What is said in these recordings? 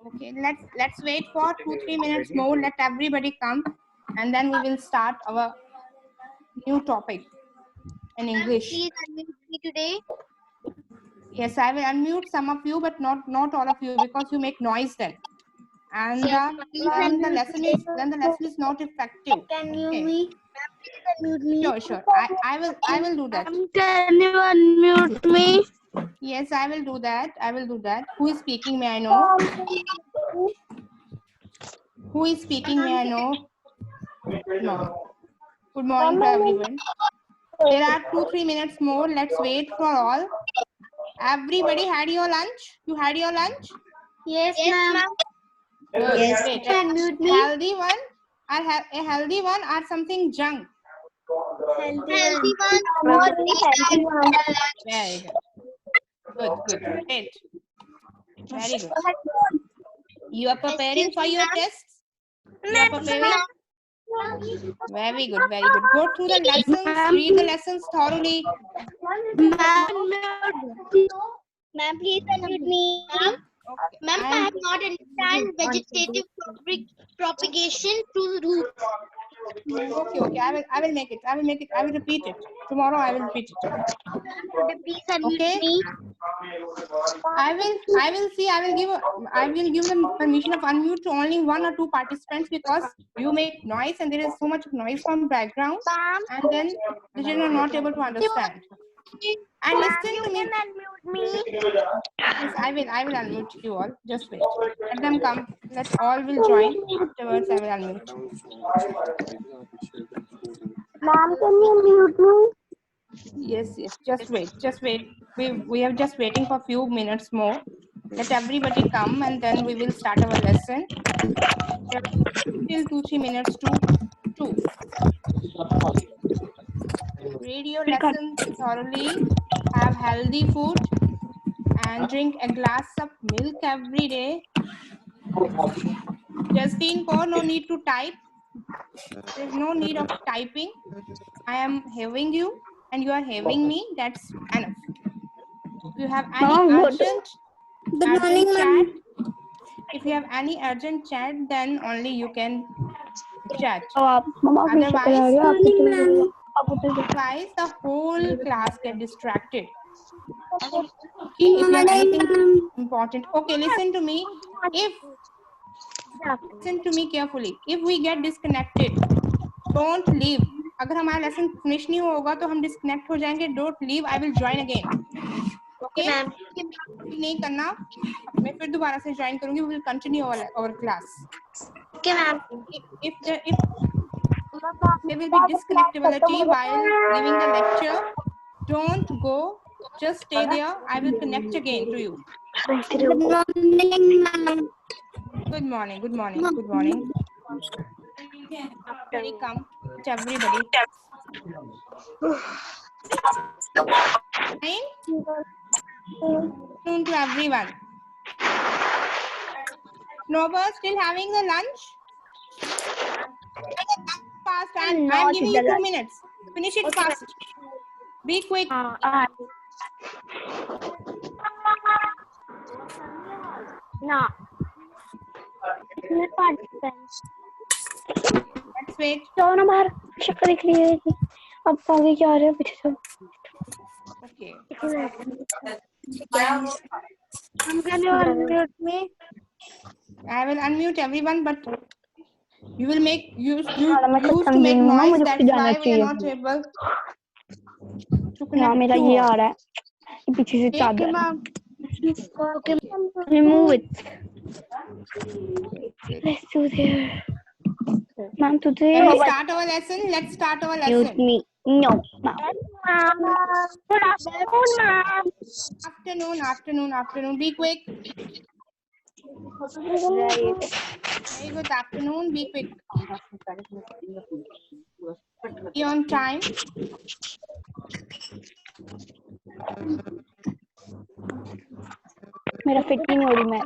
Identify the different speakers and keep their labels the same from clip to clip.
Speaker 1: Okay, let's wait for 2-3 minutes more. Let everybody come, and then we will start our new topic in English.
Speaker 2: Please unmute me today.
Speaker 1: Yes, I will unmute some of you, but not all of you, because you make noise then, and
Speaker 2: Yes, please
Speaker 1: then the
Speaker 2: unmute
Speaker 1: lesson is not effective.
Speaker 2: Can you
Speaker 1: Okay.
Speaker 2: me? Please unmute me.
Speaker 1: Sure. I will do that.
Speaker 2: Can you unmute me?
Speaker 1: Yes, I will do that. Who is speaking? May I know? Who is speaking? May I know? No. Good morning to everyone. There are 2-3 minutes more. Let's wait for all. Everybody had your lunch? You had your lunch?
Speaker 2: Yes, ma'am.
Speaker 1: Good.
Speaker 2: Yes,
Speaker 1: Great.
Speaker 2: unmute me.
Speaker 1: Healthy one? A healthy one or something junk?
Speaker 2: Healthy one. Not healthy one.
Speaker 1: Very good. Good. Great. Very good. You are preparing for your tests? You are preparing? Very good. Go through the lessons, read the lessons thoroughly.
Speaker 2: Ma'am, please unmute me.
Speaker 1: Okay.
Speaker 2: Ma'am, I have not understand vegetative propagation through roots.
Speaker 1: Okay. I will make it. I will repeat it. Tomorrow I will repeat it.
Speaker 2: Please unmute
Speaker 1: Okay.
Speaker 2: me.
Speaker 1: I will give them permission of unmute to only 1 or 2 participants, because you make noise and there is so much noise from background, and then the children are not able to understand. And listen to me.
Speaker 2: Unmute me.
Speaker 1: Yes, I will unmute you all. Just wait. Let them come. Let all will join. Afterwards, I will unmute.
Speaker 2: Ma'am, can you mute me?
Speaker 1: Yes. Just wait. We are just waiting for a few minutes more. Let everybody come, and then we will start our lesson. Till 2-3 minutes to 2. Read your lesson thoroughly. Have healthy food and drink a glass of milk every day. Justine Kaur, no need to type. There's no need of typing. I am having you and you are having me. That's enough. If you have any urgent chat, if you have any urgent chat, then only you can chat. Otherwise, the whole class get distracted. Okay, if you have anything important. Okay, listen to me. Listen to me carefully. If we get disconnected, don't leave. अगर हमारा lesson finish नहीं होगा तो हम disconnect हो जाएंगे. Don't leave. I will join again. Okay? नहीं करना. मैं फिर दोबारा से join करूंगी. We will continue our class.
Speaker 2: Okay, ma'am.
Speaker 1: If there will be disconnectability while giving the lecture, don't go. Just stay there. I will connect again to you.
Speaker 2: Good morning, ma'am.
Speaker 1: Good morning. Everybody come. Everybody. Fine? Afternoon to everyone. Snowball still having the lunch? Fast. I'm giving you 2 minutes. Finish it fast. Be quick.
Speaker 2: No.
Speaker 1: Let's wait.
Speaker 2: तो ना बाहर शक्ल दिख रही है अब आगे क्या आ रहा है पीछे से
Speaker 1: Okay.
Speaker 2: Can you unmute me?
Speaker 1: I will unmute everyone, but you will make use to make noise. That's why we are not able to connect.
Speaker 2: मेरा ये आ रहा है पीछे से चादर remove it. Let's do there. Ma'am, today.
Speaker 1: Can we start our lesson? Let's start our lesson.
Speaker 2: Mute me. No, ma'am. Good afternoon, ma'am.
Speaker 1: Afternoon. Be quick. Very good afternoon. Be quick. Be on time.
Speaker 2: मेरा fit ही नहीं हो रही मैं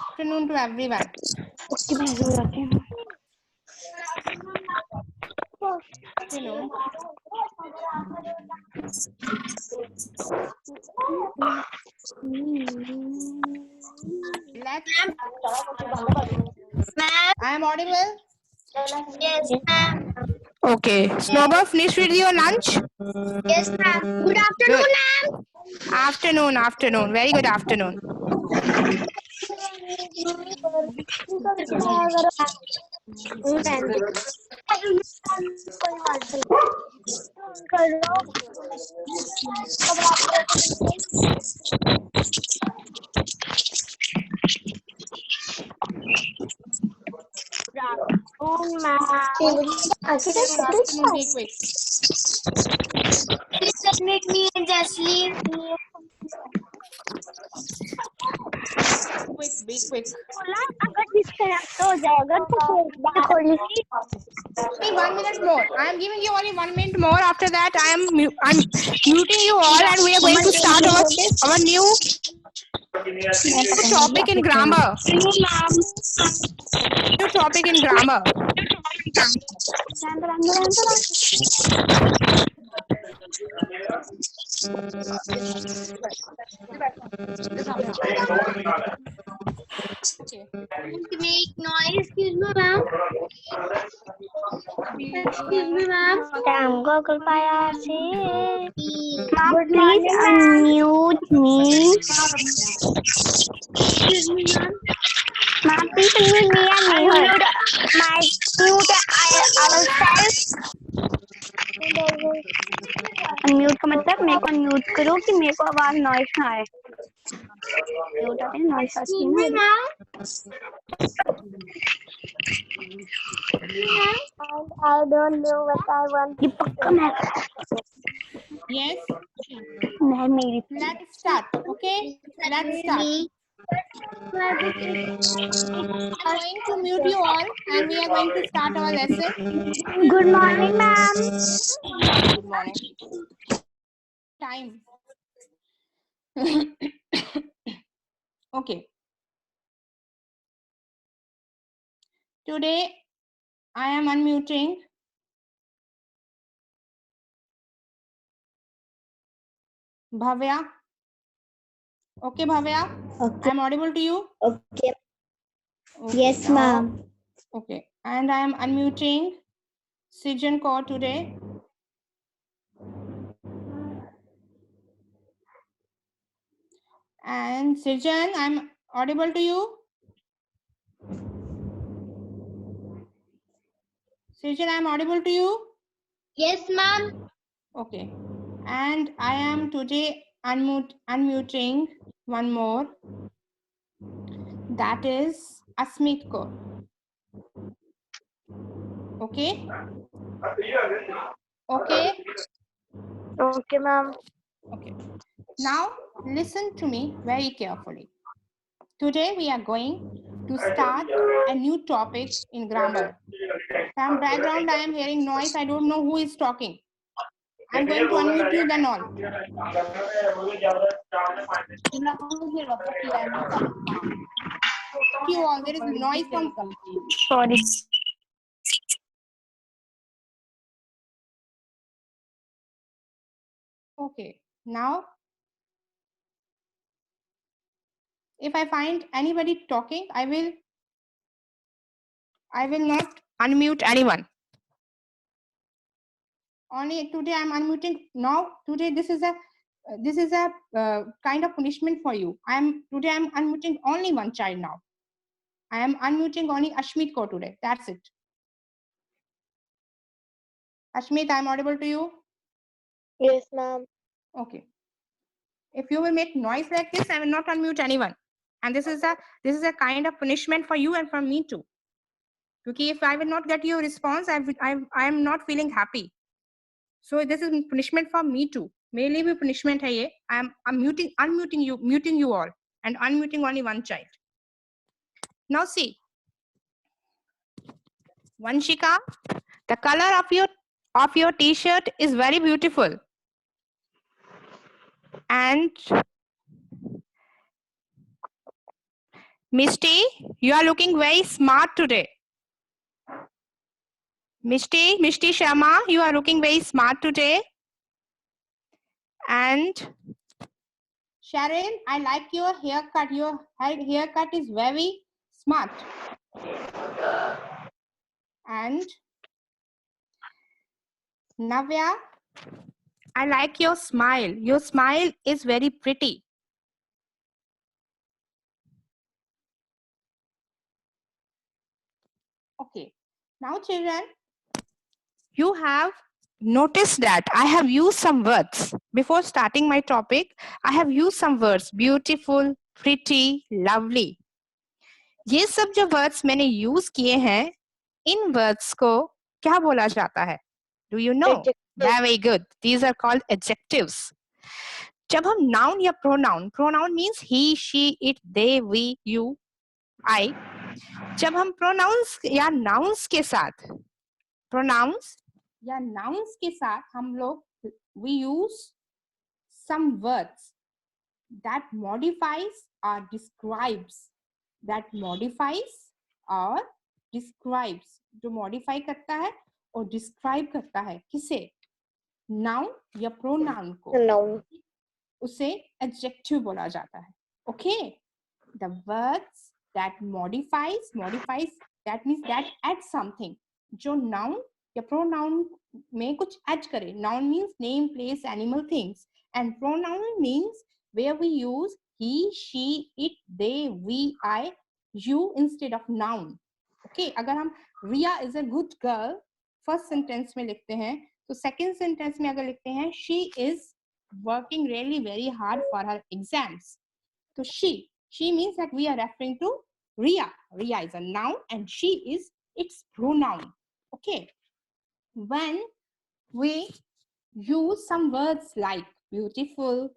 Speaker 1: Afternoon to everyone.
Speaker 2: उसकी भैंस हो जाती है
Speaker 1: Afternoon. that?
Speaker 2: Ma'am.
Speaker 1: I am audible?
Speaker 2: Yes, ma'am.
Speaker 1: Okay. Snowball, finished with your lunch?
Speaker 2: Yes, ma'am. Good
Speaker 1: Good.
Speaker 2: afternoon, ma'am.
Speaker 1: Afternoon, afternoon. Very good afternoon. Afternoon, be quick.
Speaker 2: Please admit me and Jasleen.
Speaker 1: Quick, be quick. Only 1 minute more. I am giving you only 1 minute more. After that, I'm muting you all, and we are going to start our new topic in grammar. New topic in grammar. Okay.
Speaker 2: Make noise. Excuse me, ma'am. Excuse me, ma'am.
Speaker 3: Google Ma'am,
Speaker 2: Good
Speaker 3: please
Speaker 2: morning, ma'am.
Speaker 3: unmute me.
Speaker 2: Excuse me, ma'am.
Speaker 3: Ma'am, please unmute me and mute ourselves. Unmute का मतलब मेरे को unmute करो कि मेरे को आवाज noise ना आए. Mute आती है नॉइस आती
Speaker 2: Excuse
Speaker 3: है
Speaker 2: me,
Speaker 3: ना.
Speaker 2: ma'am. I don't know what I want.
Speaker 3: ये पक्का मैं
Speaker 1: Yes.
Speaker 3: मेरी.
Speaker 1: Let's start. Okay. Let's start.
Speaker 2: Ma'am.
Speaker 1: I'm going to mute you all, and we are going to start our lesson.
Speaker 3: Good morning, ma'am.
Speaker 1: Good morning. Time. Okay. Today, I am unmuting Bhavya. Okay, Bhavya.
Speaker 3: Okay.
Speaker 1: I'm audible to you?
Speaker 3: Okay.
Speaker 1: Okay,
Speaker 3: Yes,
Speaker 1: now-
Speaker 3: ma'am.
Speaker 1: Okay. And I am unmuting Sijan Kaur today. And Sijan, I'm audible to you? Sijan, I'm audible to you?
Speaker 2: Yes, ma'am.
Speaker 1: Okay. And I am today unmuting one more. That is Asmit Kaur. Okay? Okay?
Speaker 3: Okay, ma'am.
Speaker 1: Okay. Now listen to me very carefully. Today we are going to start a new topic in grammar. From background I am hearing noise. I don't know who is talking. I'm going to unmute you then all. You all, there is noise from.
Speaker 3: Sorry.
Speaker 1: Okay. Now, if I find anybody talking, I will not unmute anyone. Only today I'm unmuting. Now today this is a kind of punishment for you. Today I'm unmuting only one child now. I am unmuting only Ashmit Kaur today. That's it. Ashmit, I'm audible to you?
Speaker 3: Yes, ma'am.
Speaker 1: Okay. If you will make noise like this, I will not unmute anyone. And this is a kind of punishment for you and for me too. Because if I will not get your response, I am not feeling happy. So this is punishment for me too. Mainly भी punishment है ये. I'm muting you all, and unmuting only one child. Now see, Vanshika, the color of your t-shirt is very beautiful. And Misty, you are looking very smart today. Misty Sharma, you are looking very smart today. And Sharon, I like your haircut. Your haircut is very smart. And Navya, I like your smile. Your smile is very pretty. Okay. Now, children, you have noticed that I have used some words. Before starting my topic, I have used some words. Beautiful, pretty, lovely. ये सब जो words मैंने use किए हैं, इन words को क्या बोला जाता है? Do you know? Very good. These are called adjectives. जब हम noun या pronoun means he, she, it, they, we, you, I. जब हम pronouns या nouns के साथ हम लोग we use some words that modifies or describes. जो modify करता है और describe करता है किसे? Noun या pronoun को उसे adjective बोला जाता है. Okay, the words that modifies that means that adds something. जो noun या pronoun में कुछ add करे. Noun means name, place, animal, things, and pronoun means where we use he, she, it, they, we, I, you instead of noun. Okay, अगर हम Ria is a good girl first sentence में लिखते हैं, तो second sentence में अगर लिखते हैं she is working really very hard for her exams. So she means that we are referring to Ria. Ria is a noun and she is its pronoun. Okay. When we use some words like beautiful,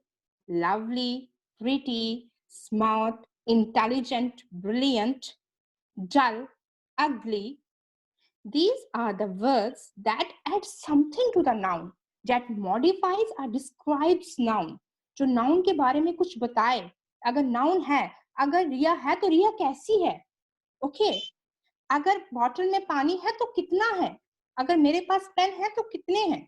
Speaker 1: lovely, pretty, smart, intelligent, brilliant, dull, ugly, these are the words that add something to the noun, that modifies or describes noun. जो noun के बारे में कुछ बताए. अगर noun है, अगर रिया है तो रिया कैसी है? ओके. अगर बॉटल में पानी है तो कितना है? अगर मेरे पास पेन है तो कितने हैं?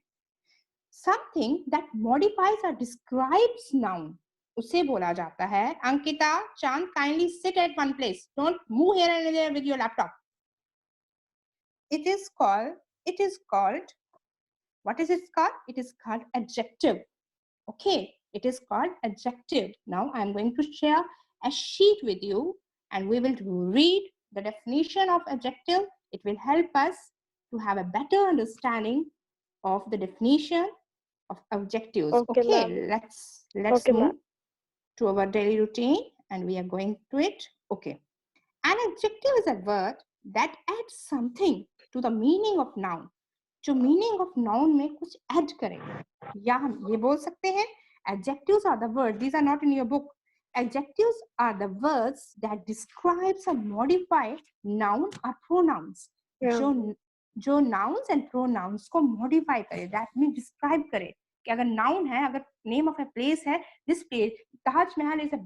Speaker 1: Something that modifies or describes noun, उसे बोला जाता है. Ankita, Chand, kindly sit at one place. Don't move here and there with your laptop. It is called, what is it called? It is called adjective. Okay, it is called adjective. Now I am going to share a sheet with you and we will read the definition of adjective. It will help us to have a better understanding of the definition of adjectives. Okay, let's move to our daily routine and we are going to it. Okay, an adjective is a word that adds something to the meaning of noun. जो meaning of noun में कुछ add करे. या हम ये बोल सकते हैं, adjectives are the words, these are not in your book. Adjectives are the words that describes or modify noun or pronouns. जो nouns and pronouns को modify करे, that means describe करे. कि अगर noun है, अगर name of a place है, this place, Taj Mahal is a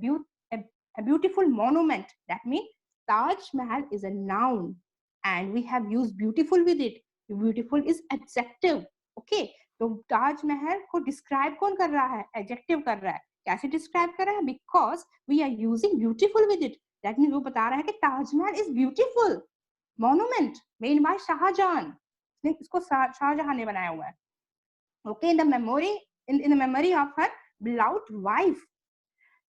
Speaker 1: beautiful monument. That means Taj Mahal is a noun and we have used beautiful with it. Beautiful is adjective. Okay, तो ताज महल को describe कौन कर रहा है? Adjective कर रहा है. कैसे describe कर रहा है? Because we are using beautiful with it. That means वो बता रहा है कि Taj Mahal is beautiful monument made by Shahjahan. इसको शाहजहां ने बनाया हुआ है. Okay, in the memory of her beloved wife.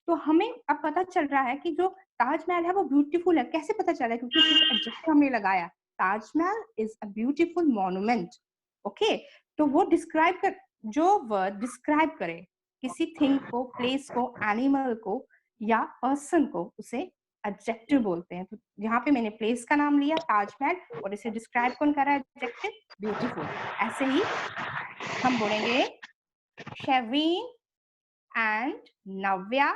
Speaker 1: तो हमें अब पता चल रहा है कि जो ताजमहल है वो ब्यूटीफुल है. कैसे पता चला है? क्योंकि उसका एडजेक्टिव हमने लगाया. Taj Mahal is a beautiful monument. Okay, तो वो डिस्क्राइब कर, जो वर्ड डिस्क्राइब करे किसी थिंग को, प्लेस को, एनिमल को या पर्सन को, उसे एडजेक्टिव बोलते हैं. तो यहाँ पे मैंने प्लेस का नाम लिया ताजमहल और इसे डिस्क्राइब कौन कर रहा है? Adjective beautiful. ऐसे ही हम बोलेंगे Sharvin and Navya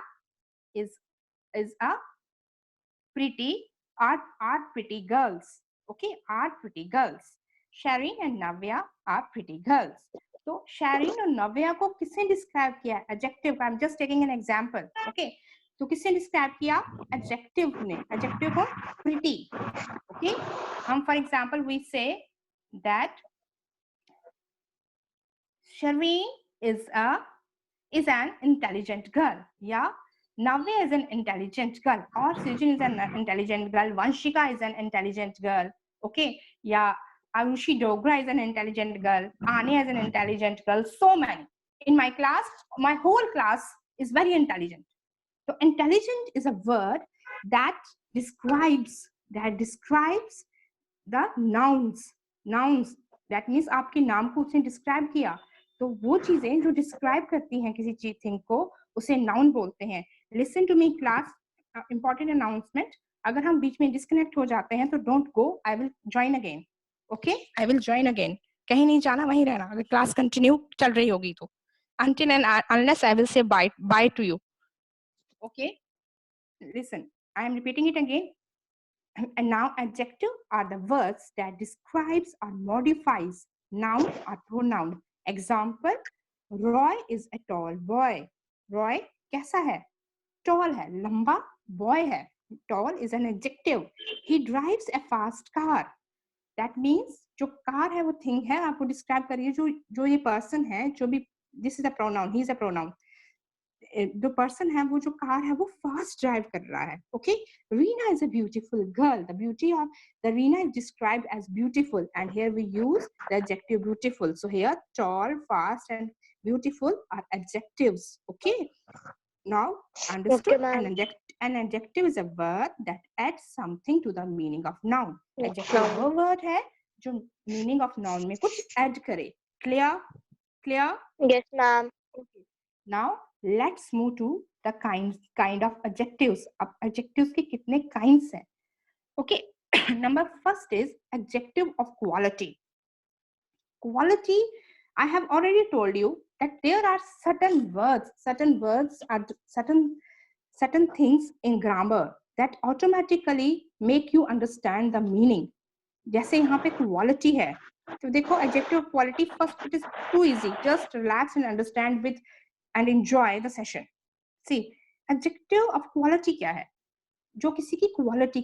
Speaker 1: is a pretty are pretty girls. Okay, are pretty girls. Sharin and Navya are pretty girls. तो Sharin और Navya को किसने डिस्क्राइब किया? Adjective. I am just taking an example. Okay, तो किसने डिस्क्राइब किया? एडजेक्टिव ने. एडजेक्टिव को pretty. ओके, हम for example we say that Sharin is a is an intelligent girl. Yeah, Navya is an intelligent girl, or Sujin is an intelligent girl. Vanshika is an intelligent girl. Okay, yeah, Arushi Dogra is an intelligent girl. Anya is an intelligent girl. So many. In my class, my whole class is very intelligent. So intelligent is a word that describes the nouns. That means आपके नाम को उसने describe किया, तो वो चीजें जो describe करती हैं किसी चीज थिंग को, उसे noun बोलते हैं. Listen to me class, important announcement. अगर हम बीच में disconnect हो जाते हैं तो don't go, I will join again. Okay, I will join again. कहीं नहीं जाना, वहीं रहना अगर क्लास कंटिन्यू चल रही होगी तो. Until and unless I will say bye to you. Okay, listen, I am repeating it again. And now adjective are the words that describes or modifies noun or pronoun. Example, Roy is a tall boy. Roy कैसा है? Tall है, लंबा. Boy है. Tall is an adjective. He drives a fast car. That means जो car है वो thing है, आपको describe करिए जो ये person है, जो भी, this is a pronoun, he is a pronoun. The person है वो जो कार है वो fast drive कर रहा है. Okay, Reena is a beautiful girl. The beauty of the Reena is described as beautiful, and here we use the adjective beautiful. So here tall, fast, and beautiful are adjectives. Okay, now understood.
Speaker 3: Okay,
Speaker 1: an adjective is a word that adds something to the meaning of noun. Adjective वो word है जो meaning of noun में कुछ add करे. Clear?
Speaker 3: Yes, ma'am.
Speaker 1: Okay. Now let's move to the kind of adjectives. अब adjectives के कितने kinds हैं? Okay, number first is adjective of quality. Quality, I have already told you that there are certain words are certain things in grammar that automatically make you understand the meaning. जैसे यहाँ पे quality है, तो देखो adjective of quality, first it is too easy, just relax and understand with and enjoy the session. See, adjective of quality क्या है? जो किसी की quality,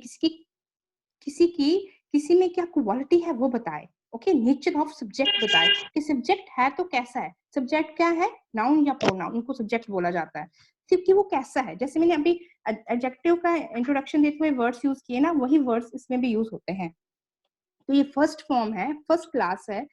Speaker 1: किसी में क्या quality है वो बताए. Okay, nature of subject बताए कि subject है तो कैसा है. Subject क्या है? Noun या pronoun, उनको subject बोला जाता है. सिर्फ कि वो कैसा है. जैसे मैंने अभी adjective का introduction देते हुए words use किए ना, वही words इसमें भी use होते हैं. तो ये फर्स्ट फॉर्म है, फर्स्ट क्लास है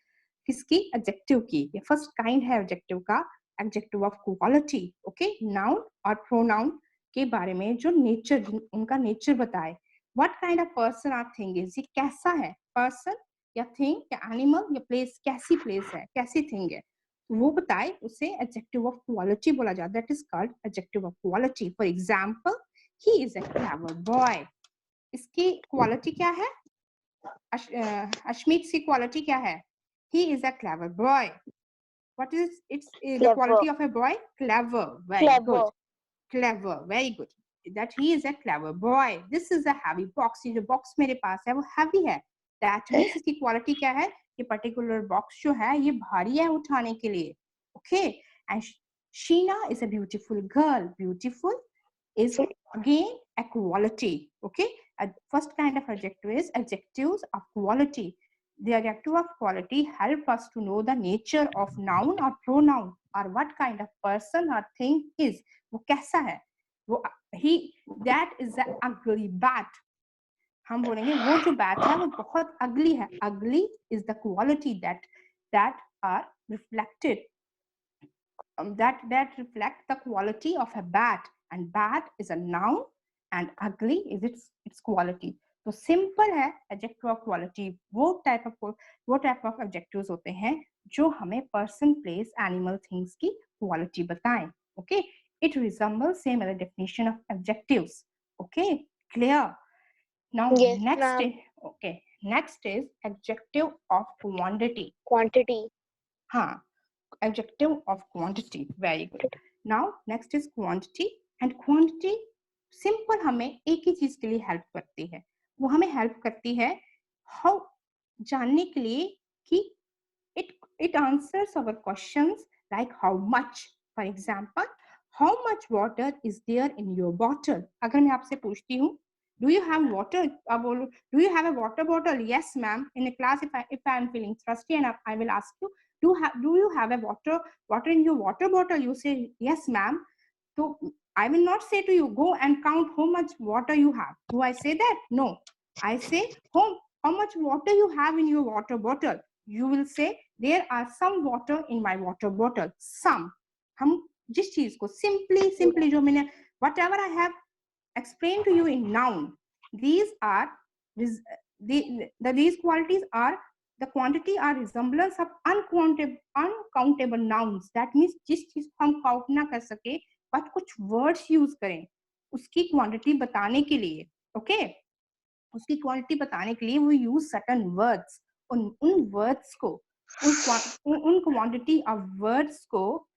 Speaker 1: किसकी? एडजेक्टिव की. ये फर्स्ट काइंड है एडजेक्टिव का, adjective of quality. Okay, noun और प्रोनाउन के बारे में जो नेचर, उनका नेचर बताए. What kind of person or thing is, ये कैसा है, पर्सन या थिंग या एनिमल या प्लेस, कैसी प्लेस है, कैसी थिंग है, वो बताए, उसे एडजेक्टिव ऑफ क्वालिटी बोला जाता है. That is called adjective of quality. For example, he is a clever boy. इसकी क्वालिटी क्या है? Ashmit's quality क्या है? He is a clever boy. What is its the quality of a boy? Clever. Very good. Clever. Very good. That he is a clever boy. This is a heavy box. ये जो box मेरे पास है वो heavy है. That means इसकी quality क्या है? ये particular box जो है ये भारी है उठाने के लिए. Okay. And Sheena is a beautiful girl. Beautiful is again a quality. Okay. First kind of adjective is adjectives of quality. The adjective of quality help us to know the nature of noun or pronoun, or what kind of person or thing is. वो कैसा है? वो he, that is the ugly bat. हम बोलेंगे वो जो bat है वो बहुत ugly है. Ugly is the quality that are reflected. That reflect the quality of a bat, and bat is a noun and ugly is its quality. तो simple है एडजेक्टिव ऑफ क्वालिटी. वो टाइप ऑफ एडजेक्टिव्स होते हैं जो हमें person, place, animal, things की quality बताएं. Okay, it resembles same other definition of adjectives. Okay, clear? Now next is adjective of quantity. हाँ, adjective of quantity. Very good. Now next is quantity. And quantity simple हमें एक ही चीज के लिए help करती है. वो हमें हेल्प करती है how जानने के लिए कि it answers our questions like how much. For example, how much water is there in your bottle? अगर मैं आपसे पूछती हूँ do you have water? Do you have a water bottle? Yes ma'am. In a class, if I am feeling thirsty and I will ask you, do you have a water in your water bottle? You say yes ma'am. So I will not say to you, go and count how much water you have. Do I say that? No. I say, how much water you have in your water bottle? You will say, there are some water in my water bottle. Some. हम जिस चीज को simply जो मैंने whatever I have explained to you in noun, these are these qualities are the quantity or resemblance of uncountable nouns. That means जिस चीज को हम काउंट ना कर सके बट कुछ वर्ड्स यूज करें उसकी क्वांटिटी बताने के लिए, ओके उसकी क्वांटिटी बताने के लिए वो यूज सर्टेन वर्ड्स. उन वर्ड्स को उन क्वांटिटी ऑफ वर्ड्स को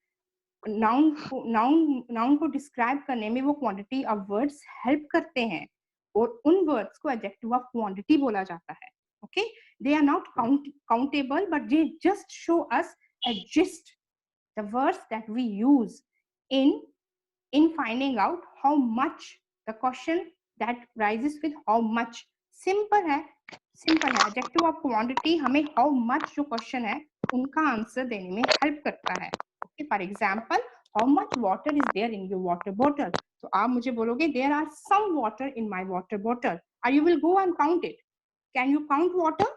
Speaker 1: नाउन को डिस्क्राइब करने में वो क्वांटिटी ऑफ वर्ड्स हेल्प करते हैं और उन वर्ड्स को एडजेक्टिव ऑफ क्वांटिटी बोला जाता है. Okay, they are not countable but they just show us a gist, the words that we use in finding out how much, the question that rises with how much. Simple है adjective of quantity हमें how much जो question है उनका answer देने में help करता है. Okay, for example how much water is there in your water bottle? तो आप मुझे बोलोगे there are some water in my water bottle, or you will go and count it. Can you count water?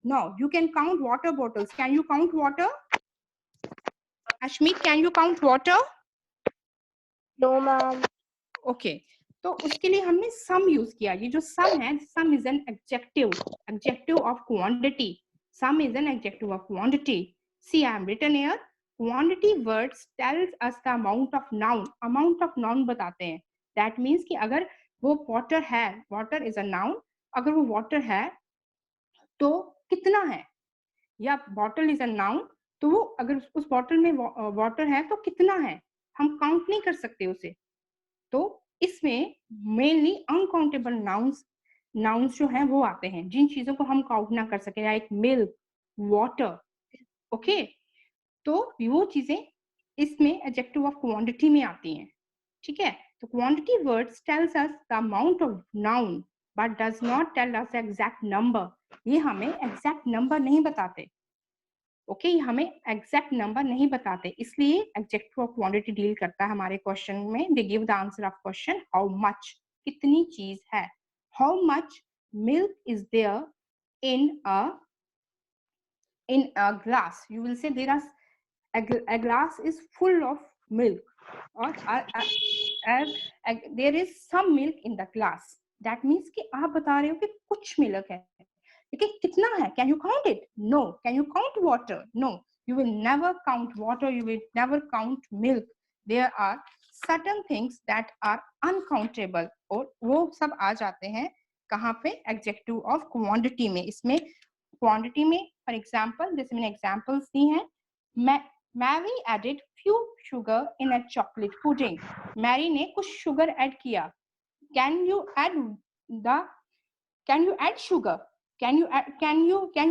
Speaker 1: No, you can count water bottles. Can you count water? Ashmeet, can you count water?
Speaker 3: No ma'am.
Speaker 1: Okay, तो उसके लिए हमने सम use किया. ये जो सम है, सम is an adjective of quantity. Some is an adjective of quantity. See, I am written here. Quantity words tells us the amount of noun. Amount of noun बताते हैं. That means कि अगर वो water है, water is a noun. अगर वो water है तो कितना है, या बॉटल इज अ नाउन तो वो अगर उस बॉटल में वाटर है तो कितना है, हम काउंट नहीं कर सकते उसे. तो इसमें मेनली अनकाउंटेबल नाउन्स जो हैं वो आते हैं जिन चीजों को हम काउंट ना कर सके, लाइक मिल्क, वाटर. ओके, तो वो चीजें इसमें एडजेक्टिव ऑफ क्वांटिटी में आती हैं. ठीक है, तो quantity words tells us the amount of noun but does not tell us exact number. ये हमें एग्जैक्ट नंबर नहीं बताते. ओके, हमें एग्जैक्ट नंबर नहीं बताते, इसलिए एडजेक्टिव ऑफ क्वांटिटी डील करता है हमारे क्वेश्चन में. They give the answer of question how much, कितनी चीज है. How much milk is there in a glass. You will say there are a glass is full of milk, or there is some milk in the glass. That means कि आप बता रहे हो कि कुछ मिल्क है, लेकिन कितना है? Can you count it? No. Can you count water? No. You will never count water. You will never count milk. There are certain things that are uncountable. और वो सब आ जाते हैं कहाँ पे? Adjective of quantity में. इसमें quantity में, for example, जैसे मैंने examples दी हैं. Mary added few sugar in a chocolate pudding. Mary ने कुछ sugar add किया. Can you add sugar? Can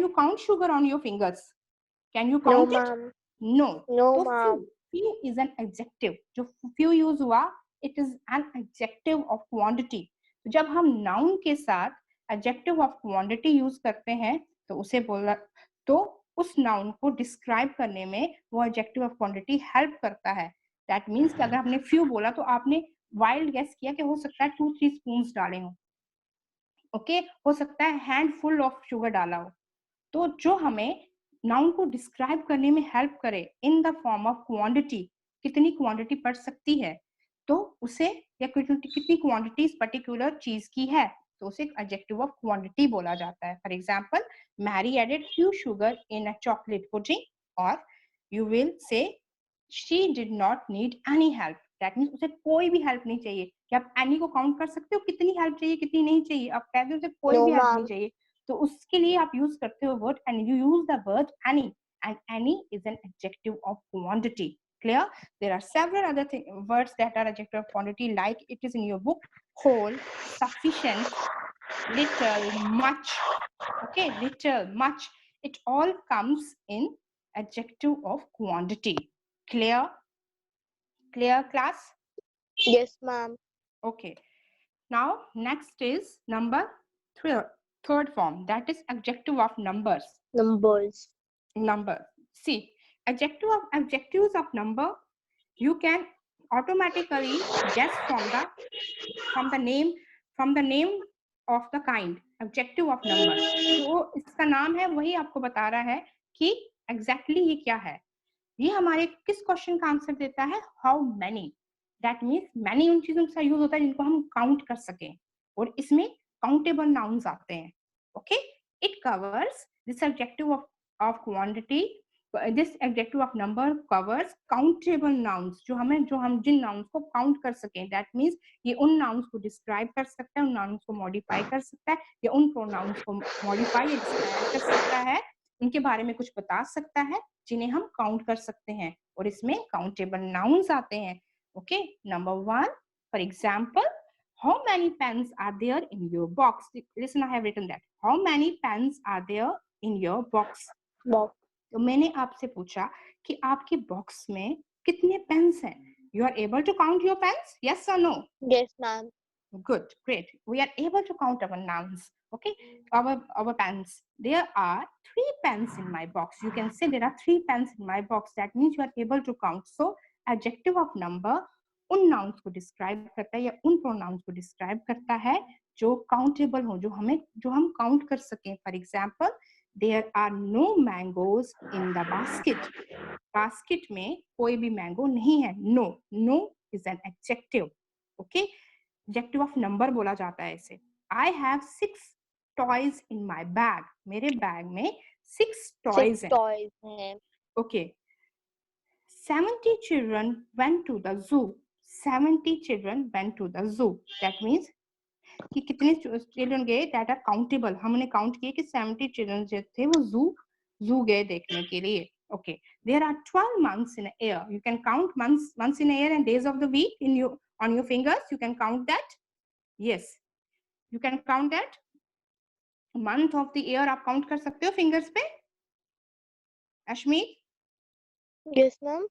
Speaker 1: you count sugar on your fingers? Can you count it? No.
Speaker 3: No,
Speaker 1: तो few is an adjective. जो few use हुआ, it is an adjective of quantity. तो जब हम noun के साथ adjective of quantity use करते हैं तो उसे बोला, तो उस noun को describe करने में वो adjective of quantity help करता है. That means कि अगर आपने few बोला तो आपने wild guess किया कि हो सकता है 2-3 spoons डाले हों. ओके, हो सकता है हैंडफुल ऑफ शुगर डाला हो. तो जो हमें नाउन को डिस्क्राइब करने में हेल्प करे in the form of quantity, कितनी क्वांटिटी पड़ सकती है, तो उसे, या कितनी क्वांटिटी इस पर्टिकुलर चीज की है, तो उसे एडजेक्टिव ऑफ क्वांटिटी बोला जाता है. For example, Mary added few sugar in a chocolate pudding, और you will say she did not need any help. That means उसे कोई भी हेल्प नहीं चाहिए. क्या आप एनी को काउंट कर सकते हो कितनी हेल्प चाहिए कितनी नहीं चाहिए? आप कहते हो उसे कोई भी हेल्प नहीं चाहिए, तो उसके लिए आप यूज करते हो word any. You use the word any, and any is an adjective of quantity. Clear? There are several other words that are adjective of quantity, like it is in your book: whole, sufficient, little, much. Okay, little, much, it all comes in adjective of quantity. Clear? Clear, class?
Speaker 3: Yes, ma'am.
Speaker 1: Okay. Now next is number third form, that is adjective of numbers.
Speaker 3: Numbers.
Speaker 1: number. See, adjectives of number, you can automatically guess from the name of the kind, adjective of number. तो इसका नाम है, वही आपको बता रहा है कि exactly ये क्या है. ये हमारे किस क्वेश्चन का आंसर देता है? How many. That means many उन चीजों का यूज होता है जिनको हम काउंट कर सकें, और इसमें काउंटेबल नाउन्स आते हैं. Okay, it covers this adjective of quantity. This adjective of number covers countable nouns, जो हम जिन नाउन्स को काउंट कर सकें. दैट मीन्स ये उन नाउन्स को डिस्क्राइब कर सकता है, उन नाउन्स को मॉडिफाई कर सकता है, या उन प्रोनाउंस को मॉडिफाई या डिस्क्राइब कर सकता है, उनके बारे में कुछ बता सकता है जिन्हें हम काउंट कर सकते हैं, और इसमें काउंटेबल नाउन्स आते हैं. Okay, number 1, for example, how many pens are there in your box? Listen, I have written that. How many pens are there in your box? तो मैंने आपसे पूछा कि आपके बॉक्स में कितने पेन्स हैं. You are able to count your pens? Yes or no?
Speaker 2: Yes, ma'am.
Speaker 1: Good, great. We are able to count our nouns. Okay, our pens. There are 3 pens in my box. You can say there are 3 pens in my box. That means you are able to count. So adjective of number उन nouns को describe करता है या उन pronouns को describe करता है जो countable हो, जो हम count कर सकें. For example, there are no mangoes in the basket. Basket में कोई भी mango नहीं है. No is an adjective. Okay, adjective of number बोला जाता है इसे. I have 6 toys in my bag. मेरे बैग में 6 toys हैं. Okay. 70 children went to the zoo. 70 children went to the zoo. That means कि कितने चिल्ड्रन गए, that are countable. हमने काउंट किए कि 70 चिल्ड्रन जो थे वो zoo गए देखने के लिए. Okay. There are 12 months in a year. You can count months in a year and days of the week on your fingers. You can count that. Yes, you can count that. Month of the year आप count कर सकते हो fingers पे. Ashmi?
Speaker 2: Yes, ma'am.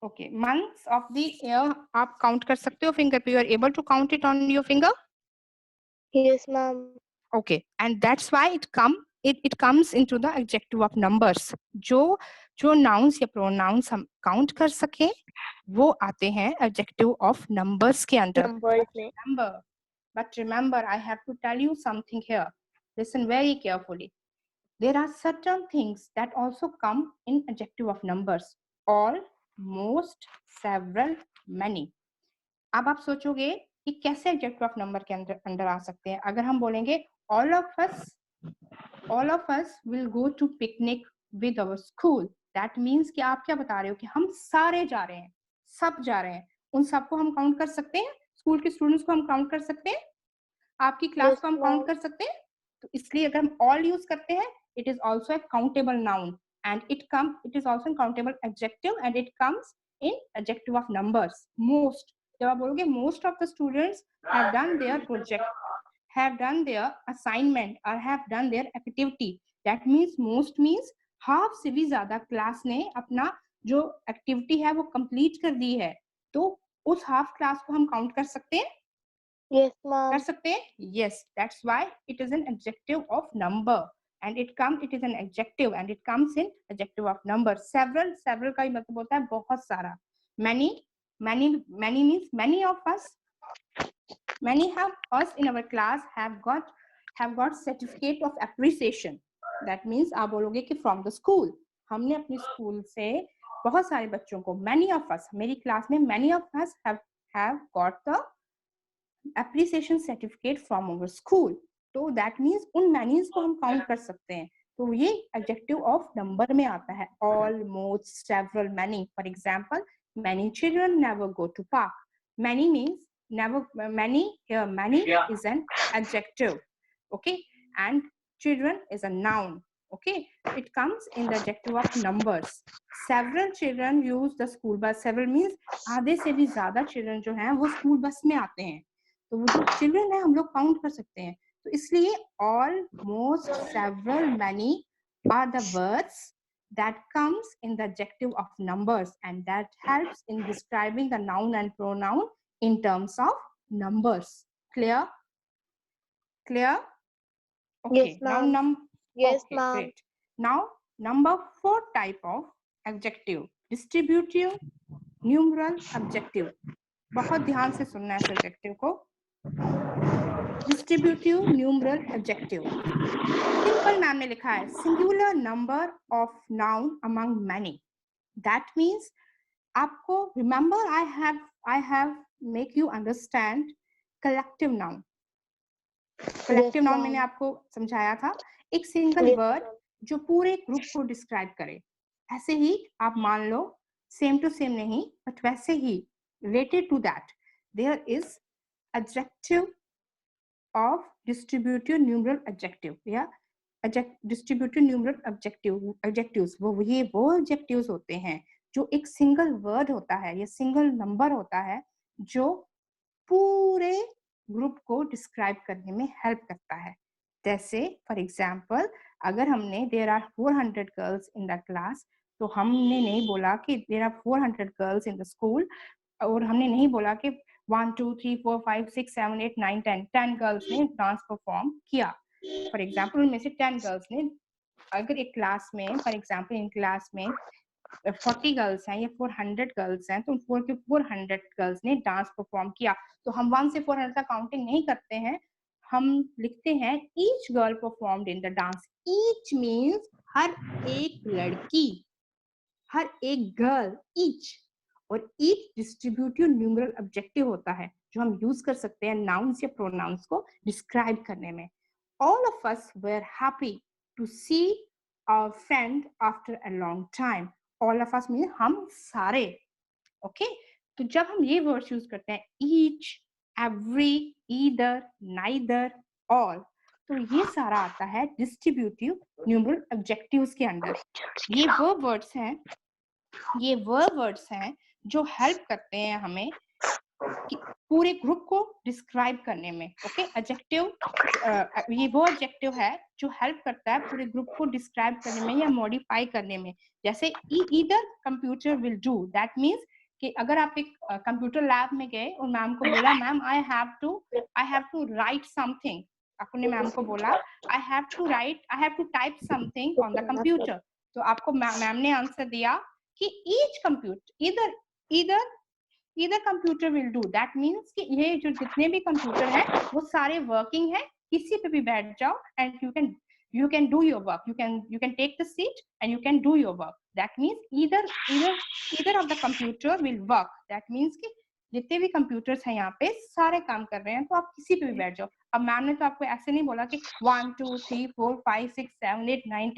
Speaker 1: Okay, months of the year आप count कर सकते हो finger पे. You are able to count it on your finger.
Speaker 2: Yes, ma'am.
Speaker 1: Okay, and that's why it comes into the adjective of numbers. जो nouns या pronouns हम count कर सके वो आते हैं adjective of numbers के अंदर. But remember, I have to tell you something here. Listen very carefully. There are certain things that also come in adjective of numbers. All, most, several, many. अब आप सोचोगे कि कैसे adjective of number के अंदर आ सकते हैं. अगर हम बोलेंगे all of us will go to picnic with our school. That means कि आप क्या बता रहे हो कि हम सारे जा रहे हैं, सब जा रहे हैं. उन सबको हम काउंट कर सकते हैं. स्कूल के स्टूडेंट्स को हम काउंट कर सकते हैं. आपकी क्लास को हम काउंट कर सकते हैं. तो इसलिए अगर हम all यूज करते हैं, it is also a countable noun and it is also a countable adjective and it comes in adjective of numbers. Most, जब आप बोलोगे most of the students have done their project, have done their assignment or have done their activity. That means most means half से भी ज्यादा class ने अपना जो activity है वो कंप्लीट कर दी है. तो उस हाफ क्लास को हम काउंट कर सकते हैं.
Speaker 2: Yes, ma'am.
Speaker 1: कर सकते हैं. Yes, that's why it is an adjective of number and it is an adjective and it comes in adjective of number. Several का ही मतलब होता है बहुत सारा. Many means many of us. Many of us in our class have got certificate of appreciation. That means आप बोलोगे कि from the school. हमने अपनी स्कूल से बहुत सारे बच्चों को, many of us, मेरी क्लास में many of us have got the appreciation certificate from our school. तो that means उन many's को हम count कर सकते हैं. तो ये adjective of number में आता है. All, most, several, many. For example, many children never go to park. Many means never. Many here, many is an adjective. Okay, and children is a noun. Okay, it comes in the adjective of numbers. Several children use the school bus. Several means आधे से भी ज्यादा children जो हैं वो school bus में आते हैं. तो वो जो चिल्ड्रन है हम लोग काउंट कर सकते हैं. तो इसलिए all, most, several, many are the words that comes in the adjective of numbers and that helps in describing the noun and pronoun in terms of numbers. Clear? Okay.
Speaker 2: Yes, ma'am.
Speaker 1: Now
Speaker 2: Yes,
Speaker 1: okay,
Speaker 2: ma'am.
Speaker 1: great. Now Number 4 type of adjective, distributive numeral adjective. बहुत ध्यान से सुनना है इस adjective को. Distributive numeral adjective. Simple ma'am ने लिखा है singular number of noun among many. That means आपको remember I have make you understand collective noun. Collective noun मैंने आपको समझाया था, एक सिंगल वर्ड जो पूरे ग्रुप को डिस्क्राइब करे. ऐसे ही आप मान लो सेम टू सेम नहीं बट वैसे ही related to that there is adjective of distributive numeral adjective या distributive numeral adjectives. वो adjectives होते हैं जो एक सिंगल वर्ड होता है या सिंगल नंबर होता है जो पूरे ग्रुप को डिस्क्राइब करने में हेल्प करता है. जैसे फॉर एग्जाम्पल अगर हमने there are 400 girls in the class, तो हमने नहीं बोला कि there are 400 girls in the school, और हमने नहीं बोला कि 1 2 3 4 5 6 7 8 9 10 गर्ल्स ने डांस परफॉर्म किया. फॉर एग्जाम्पल उनमें से 10 गर्ल्स ने, अगर एक क्लास में फॉर एग्जाम्पल इन क्लास में 40 गर्ल्स हैं या 400 गर्ल्स हैं, तो 400 गर्ल्स ने डांस परफॉर्म किया. तो हम 1 से 400 तक काउंटिंग नहीं करते हैं, हम लिखते हैं each girl performed in the dance. Each means हर एक लड़की, हर एक गर्ल, ईच. और ईच डिस्ट्रीब्यूटिव न्यूमरल ऑब्जेक्टिव होता है जो हम यूज कर सकते हैं नाउन्स या प्रोनाउंस को डिस्क्राइब करने में. All of us were happy to see our friend after a long time. All of us mean हम सारे. ओके तो जब हम ये वर्ड्स यूज करते हैं each, every, either, neither, all, तो ये सारा आता है डिस्ट्रीब्यूटिव न्यूमरल ऑब्जेक्टिव्स के अंडर. ये वो वर्ड्स हैं जो हेल्प करते हैं हमें पूरे ग्रुप को डिस्क्राइब करने में. ओके एडजेक्टिव, ये वो एडजेक्टिव है जो हेल्प करता है पूरे ग्रुप को डिस्क्राइब करने में या मॉडिफाई करने में. जैसे either computer will do, that means कि अगर आप एक कंप्यूटर लैब में गए और मैम को बोला ma'am I have to write something, आपने मैम को बोला I have to type something on the computer, तो आपको मैम ने आंसर दिया कि each computer either computer will do. That means कि ये जो जितने भी कंप्यूटर हैं वो सारे वर्किंग है, किसी पे भी बैठ जाओ and you can do your work, you can take the seat and you can do your work. That means either of the computer will work. That means कि जितने भी कंप्यूटर्स हैं यहाँ पे सारे काम कर रहे हैं, तो आप किसी पे भी बैठ जाओ. अब मैम ने तो आपको ऐसे नहीं बोला कि 1 2 3 4 5 6 7 8 9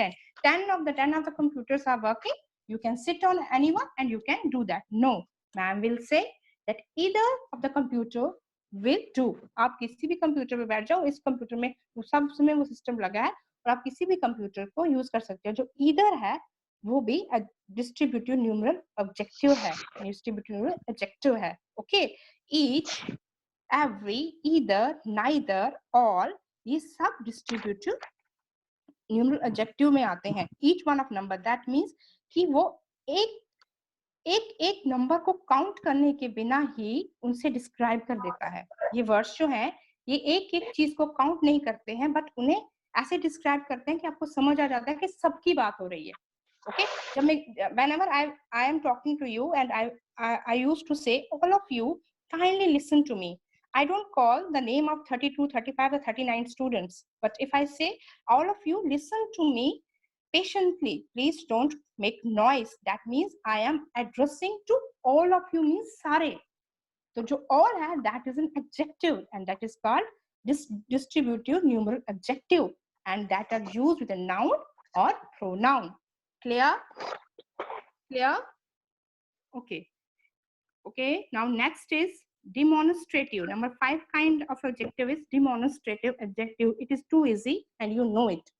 Speaker 1: 10 of the computers are working, you can sit on anyone and you can do that. No, ma'am will say that either of the computer will do. आप किसी भी कंप्यूटर पे बैठ जाओ, इस कंप्यूटर में सब समय वो सिस्टम लगा है और आप किसी भी कंप्यूटर को यूज कर सकते हो. जो ईदर है वो भी डिस्ट्रीब्यूटिव न्यूमरल ऑब्जेक्टिव है, डिस्ट्रीब्यूटिव न्यूमरल ऑब्जेक्टिव है. Okay each, every, either, neither, all, ये सब डिस्ट्रीब्यूटिव न्यूमरल ऑब्जेक्टिव में आते हैं. Each one of number, that means कि वो एक नंबर को काउंट करने के बिना ही उनसे डिस्क्राइब कर देता है. ये वर्ड्स जो हैं ये एक चीज को काउंट नहीं करते हैं बट उन्हें ऐसे डिस्क्राइब करते हैं कि आपको समझ आ जाता है कि सबकी बात हो रही है. ओके जब मैं whenever I am talking to you and I used to say all of you kindly listen to me. I don't call the name of 32, 35 or 39 students, but if I say all of you listen to me patiently, please don't make noise, that means I am addressing to all of you, means sare. So jo all hai, that is an adjective and that is called distributive numeral adjective, and that are used with a noun or pronoun. Clear? Okay, now next is demonstrative. Number 5 kind of adjective is demonstrative adjective. It is too easy and you know it.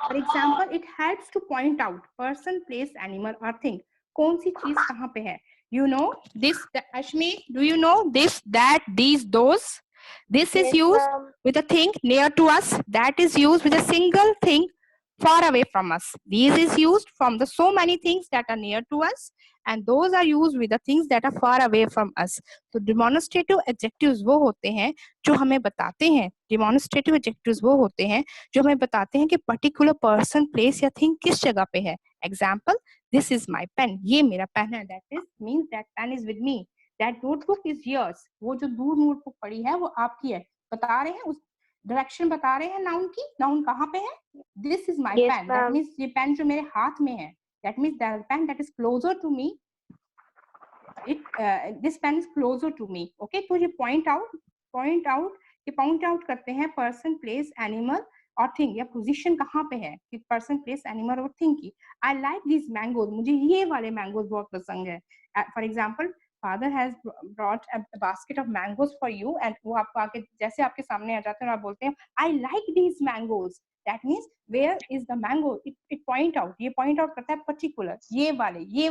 Speaker 1: For example, it helps to point out person, place, animal or thing. कौन सी चीज कहाँ पे है? You know this, Ashmi, do you know this, that, these, those? This is used with a thing near to us. That is used with a single thing far away from us. These is used from the so many things that are near to us, and those are used with the things that are far away from us. तो demonstrative adjectives वो होते हैं जो हमें बताते हैं, demonstrative adjectives वो होते हैं जो हमें बताते हैं कि particular person, place या thing किस जगह पे है. Example, this is my pen. ये मेरा पेन है. That is means that pen is with me. That notebook is yours. वो जो दूर नोटबुक पड़ी है वो आपकी है. बता रहे हैं उस डायरेक्शन बता रहे हैं नाउन की. नाउन कहाँ पे है? This is my
Speaker 3: Yes,
Speaker 1: pen. That
Speaker 3: ma'am.
Speaker 1: means ये पेन जो मेरे हाथ में है. That means the pen that is closer to me. This pen is closer to me. Okay, तो ये point out करते हैं person, place, animal और thing या position कहाँ पे है कि person, place, animal और thing की. I like these mangoes. मुझे ये वाले mangoes बहुत पसंद है. For example, father has brought a basket of mangoes for you, and वो आपको आके जैसे आपके सामने आ जाते हैं और आप बोलते हैं I like these mangoes. That means where is the mango? It point out. ये point out करता है particular. ये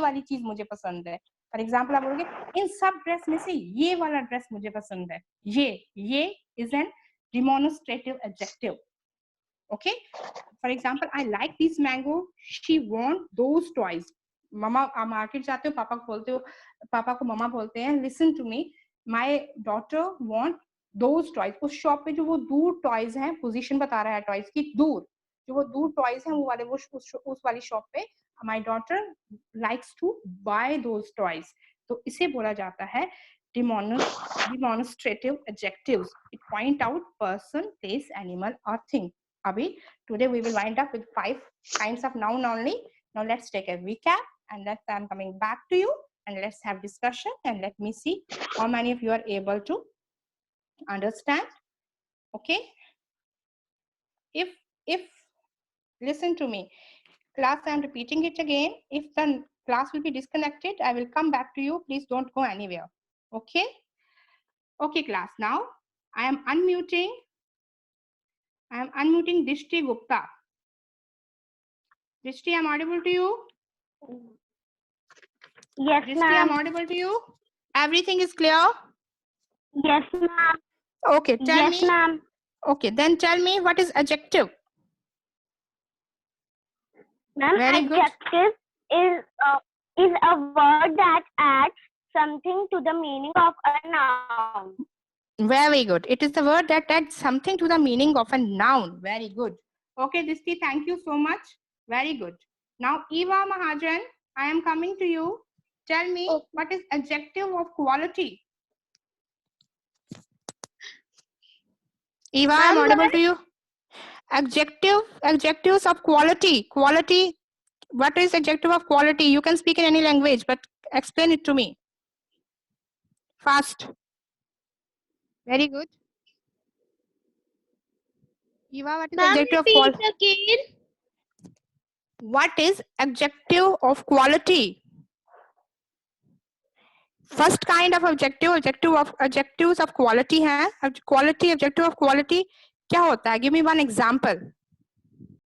Speaker 1: वाली चीज मुझे पसंद है. फॉर एग्जाम्पल आप बोलोगे इन सब ड्रेस में से ये वाला ड्रेस मुझे पसंद है. ये is an demonstrative adjective. Okay, for example I like this mango, she want those toys. Mama आप मार्केट जाते हो, पापा को बोलते हो, पापा को ममा बोलते हैं listen to me, my daughter want those toys. उस शॉप पे जो वो दूर टॉयज हैं, पोजीशन बता रहा है टॉयज की, दूर जो वो दूर टॉयज हैं वो वाले वो उस वाली शॉप पे my daughter likes to buy those toys. तो इसे बोला जाता है demonstrative adjectives. It point out person, place, animal or thing. Abhi, today we will wind up with 5 kinds of noun only. Now let's take a recap, and then I'm coming back to you, and let's have discussion, and let me see how many of you are able to understand. Okay, if listen to me. Class, I am repeating it again. If the class will be disconnected, I will come back to you. Please don't go anywhere. Okay? Okay, class. Now, I am unmuting Dishti Gupta. Dishti, I am audible to you?
Speaker 3: Yes,
Speaker 1: Dishti, I am
Speaker 3: ma'am.
Speaker 1: audible to you? Everything is clear?
Speaker 3: Yes, ma'am.
Speaker 1: Okay, tell me.
Speaker 3: Yes, ma'am.
Speaker 1: Okay, then tell me what is adjective?
Speaker 3: Ma'am,
Speaker 1: Very good.
Speaker 3: adjective is a word that adds something to the meaning of a noun.
Speaker 1: Very good. It is the word that adds something to the meaning of a noun. Very good. Okay, Dishti, thank you so much. Very good. Now, Eva Mahajan, I am coming to you. Tell me, what is adjective of quality? Eva, I am audible to you. Adjectives of quality. Quality. What is adjective of quality? You can speak in any language, but explain it to me. Fast. Very good. Eva, what is adjective of quality?
Speaker 2: Again.
Speaker 1: What is adjective of quality? First kind of adjectives of quality है. Quality, adjective of quality क्या होता है? Give me one example.